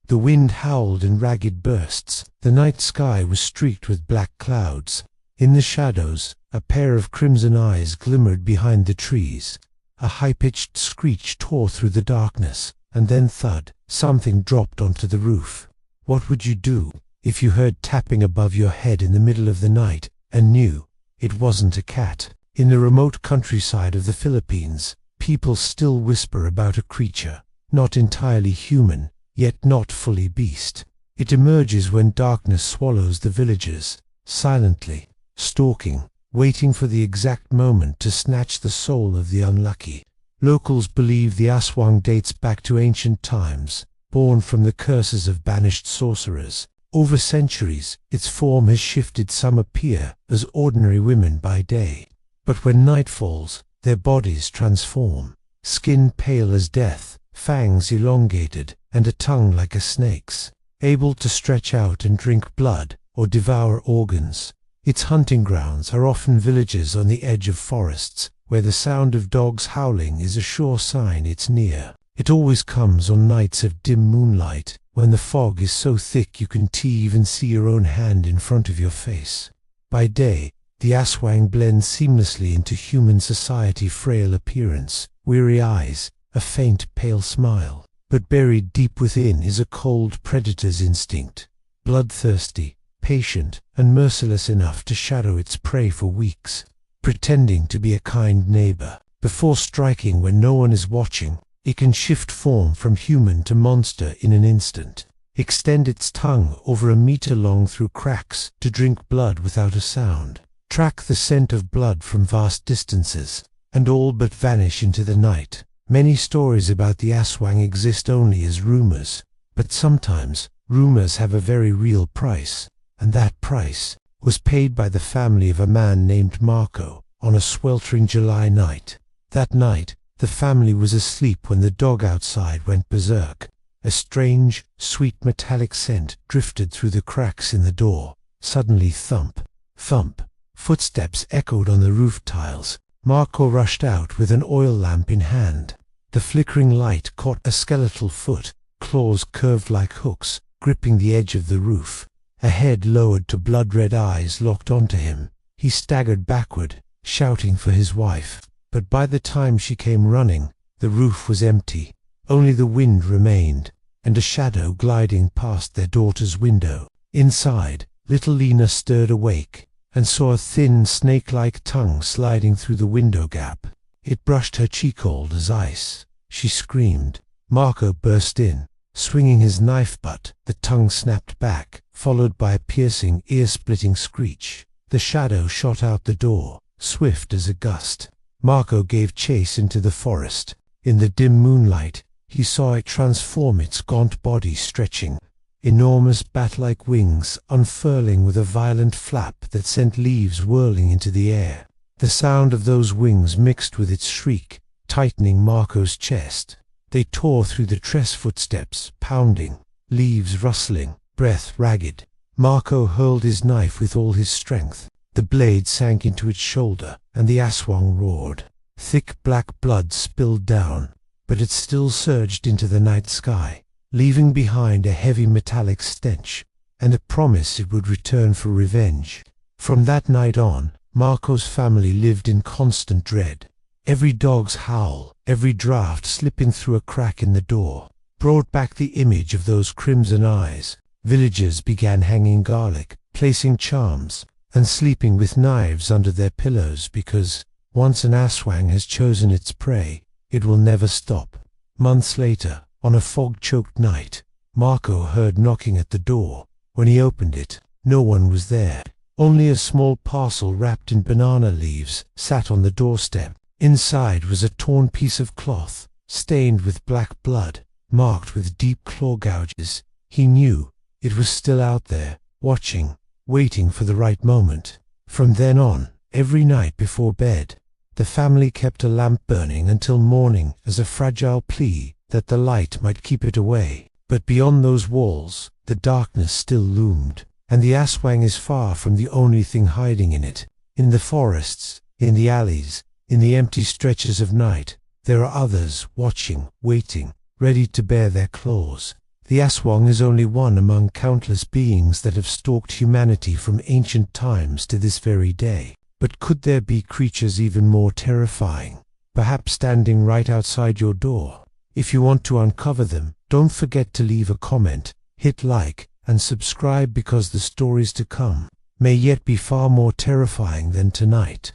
The wind howled in ragged bursts. The night sky was streaked with black clouds. In the shadows, a pair of crimson eyes glimmered behind the trees. A high-pitched screech tore through the darkness, and then thud, something dropped onto the roof. What would you do if you heard tapping above your head in the middle of the night and knew it wasn't a cat? In the remote countryside of the Philippines, people still whisper about a creature, not entirely human, yet not fully beast. It emerges when darkness swallows the villages, silently, stalking, waiting for the exact moment to snatch the soul of the unlucky. Locals believe the Aswang dates back to ancient times, born from the curses of banished sorcerers. Over centuries, its form has shifted. Some appear as ordinary women by day, but when night falls, their bodies transform. Skin pale as death, fangs elongated, and a tongue like a snake's, able to stretch out and drink blood or devour organs. Its hunting grounds are often villages on the edge of forests, where the sound of dogs howling is a sure sign it's near. It always comes on nights of dim moonlight, when the fog is so thick you can even see your own hand in front of your face. By day, the Aswang blends seamlessly into human society. Frail appearance, weary eyes, a faint pale smile. But buried deep within is a cold predator's instinct, bloodthirsty, patient, and merciless enough to shadow its prey for weeks, pretending to be a kind neighbor. Before striking when no one is watching, it can shift form from human to monster in an instant, extend its tongue over a meter long through cracks to drink blood without a sound, track the scent of blood from vast distances, and all but vanish into the night. Many stories about the Aswang exist only as rumors, but sometimes rumors have a very real price, and that price was paid by the family of a man named Marco on a sweltering July night. That night, the family was asleep when the dog outside went berserk. A strange, sweet metallic scent drifted through the cracks in the door. Suddenly thump, thump, footsteps echoed on the roof tiles. Marco rushed out with an oil lamp in hand. The flickering light caught a skeletal foot, claws curved like hooks, gripping the edge of the roof. A head lowered to blood-red eyes locked onto him. He staggered backward, shouting for his wife. But by the time she came running, the roof was empty. Only the wind remained, and a shadow gliding past their daughter's window. Inside, little Lena stirred awake, and saw a thin, snake-like tongue sliding through the window gap. It brushed her cheek cold as ice. She screamed. Marco burst in, swinging his knife butt. The tongue snapped back, followed by a piercing, ear-splitting screech. The shadow shot out the door, swift as a gust. Marco gave chase into the forest. In the dim moonlight, he saw it transform, its gaunt body stretching, enormous bat-like wings unfurling with a violent flap that sent leaves whirling into the air. The sound of those wings mixed with its shriek, tightening Marco's chest. They tore through the tress, footsteps pounding, leaves rustling, breath ragged. Marco hurled his knife with all his strength. The blade sank into its shoulder, and the Aswang roared. Thick black blood spilled down, but it still surged into the night sky, leaving behind a heavy metallic stench, and a promise it would return for revenge. From that night on, Marco's family lived in constant dread. Every dog's howl, every draft slipping through a crack in the door, brought back the image of those crimson eyes. Villagers began hanging garlic, placing charms, and sleeping with knives under their pillows because, once an Aswang has chosen its prey, it will never stop. Months later, on a fog-choked night, Marco heard knocking at the door. When he opened it, no one was there. Only a small parcel wrapped in banana leaves sat on the doorstep. Inside was a torn piece of cloth, stained with black blood, marked with deep claw gouges. He knew it was still out there, watching, waiting for the right moment. From then on, every night before bed, the family kept a lamp burning until morning as a fragile plea that the light might keep it away. But beyond those walls, the darkness still loomed, and the Aswang is far from the only thing hiding in it. In the forests, in the alleys, in the empty stretches of night, there are others watching, waiting, ready to bare their claws. The Aswang is only one among countless beings that have stalked humanity from ancient times to this very day. But could there be creatures even more terrifying, perhaps standing right outside your door? If you want to uncover them, don't forget to leave a comment, hit like, and subscribe, because the stories to come may yet be far more terrifying than tonight.